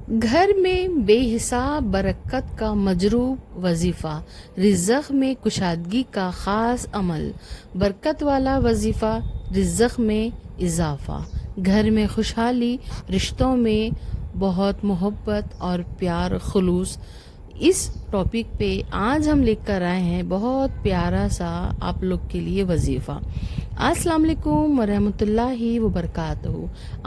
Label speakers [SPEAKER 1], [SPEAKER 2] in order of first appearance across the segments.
[SPEAKER 1] گھر میں بے حساب برکت کا مجروب وظیفہ، رزق میں کشادگی کا خاص عمل، برکت والا وظیفہ، رزق میں اضافہ، گھر میں خوشحالی، رشتوں میں بہت محبت اور پیار خلوص۔ اس ٹاپک پہ آج ہم لے کر آئے ہیں بہت پیارا سا آپ لوگ کے لیے وظیفہ۔ السلام علیکم ورحمۃ اللہ وبرکاتہ۔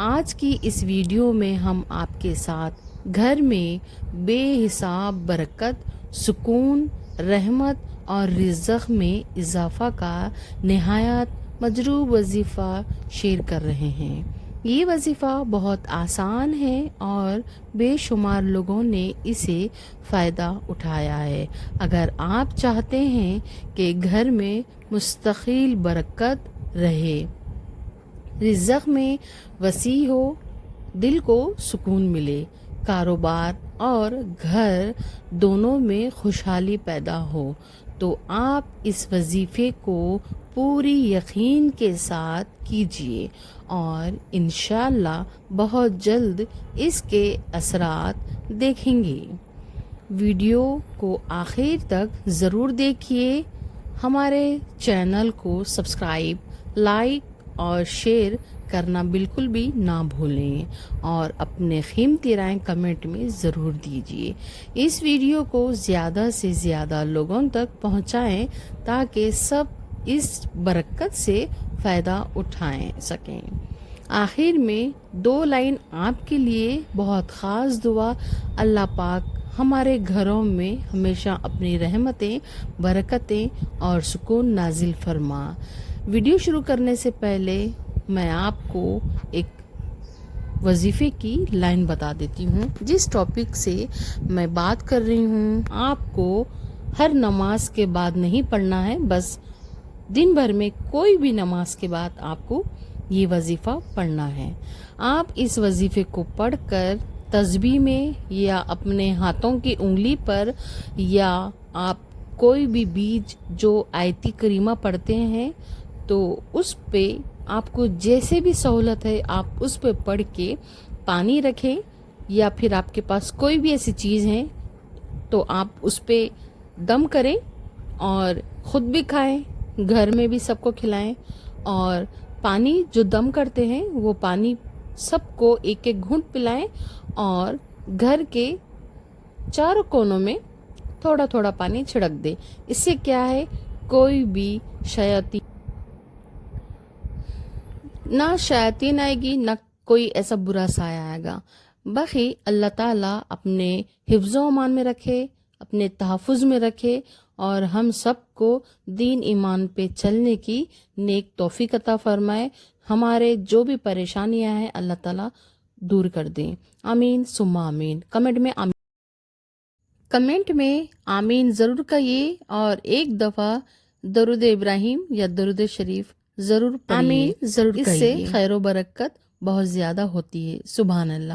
[SPEAKER 1] آج کی اس ویڈیو میں ہم آپ کے ساتھ گھر میں بے حساب برکت، سکون، رحمت اور رزق میں اضافہ کا نہایت مجروب وظیفہ شیئر کر رہے ہیں۔ یہ وظیفہ بہت آسان ہے اور بے شمار لوگوں نے اسے فائدہ اٹھایا ہے۔ اگر آپ چاہتے ہیں کہ گھر میں مستقل برکت رہے، رزق میں وسیع ہو، دل کو سکون ملے، کاروبار اور گھر دونوں میں خوشحالی پیدا ہو، تو آپ اس وظیفے کو پوری یقین کے ساتھ کیجیے اور انشاءاللہ بہت جلد اس کے اثرات دیکھیں گے۔ ویڈیو کو آخر تک ضرور دیکھیے۔ ہمارے چینل کو سبسکرائب، لائک اور شیئر کرنا بالکل بھی نہ بھولیں اور اپنے قیمتی رائے کمنٹ میں ضرور دیجیے۔ اس ویڈیو کو زیادہ سے زیادہ لوگوں تک پہنچائیں تاکہ سب اس برکت سے فائدہ اٹھائیں سکیں۔ آخر میں 2 لائن آپ کے لیے بہت خاص دعا۔ اللہ پاک ہمارے گھروں میں ہمیشہ اپنی رحمتیں، برکتیں اور سکون نازل فرما۔ ویڈیو شروع کرنے سے پہلے میں آپ کو ایک وظیفے کی لائن بتا دیتی ہوں۔ جس ٹاپک سے میں بات کر رہی ہوں، آپ کو ہر نماز کے بعد نہیں پڑھنا ہے، بس دن بھر میں کوئی بھی نماز کے بعد آپ کو یہ وظیفہ پڑھنا ہے۔ آپ اس وظیفے کو پڑھ کر تسبیح میں یا اپنے ہاتھوں کی انگلی پر، یا آپ کوئی بھی بیج جو آیت کریمہ پڑھتے ہیں تو اس پہ آپ کو جیسے بھی سہولت ہے آپ اس پہ پڑھ کے پانی رکھیں، یا پھر آپ کے پاس کوئی بھی ایسی چیز ہے تو آپ اس پہ دم کریں اور خود بھی کھائیں، گھر میں بھی سب کو کھلائیں، اور پانی جو دم کرتے ہیں وہ پانی سب کو ایک ایک گھونٹ پلائیں اور گھر کے چاروں کونوں میں تھوڑا تھوڑا پانی چھڑک دیں۔ اس سے کیا ہے، کوئی بھی شیاطین آئے گی، نہ کوئی ایسا برا سایہ آئے گا۔ باقی اللہ تعالیٰ اپنے حفظ و امان میں رکھے، اپنے تحفظ میں رکھے اور ہم سب کو دین ایمان پہ چلنے کی نیک توفیق عطا فرمائے۔ ہمارے جو بھی پریشانیاں ہیں اللہ تعالیٰ دور کر دیں۔ آمین ثم آمین۔ کمنٹ میں آمین ضرور کہیے اور ایک دفعہ درود ابراہیم یا درود شریف ضرور پڑھیے۔ آمین ضرور کہیے، اس سے خیر و برکت بہت زیادہ ہوتی ہے۔ سبحان اللہ۔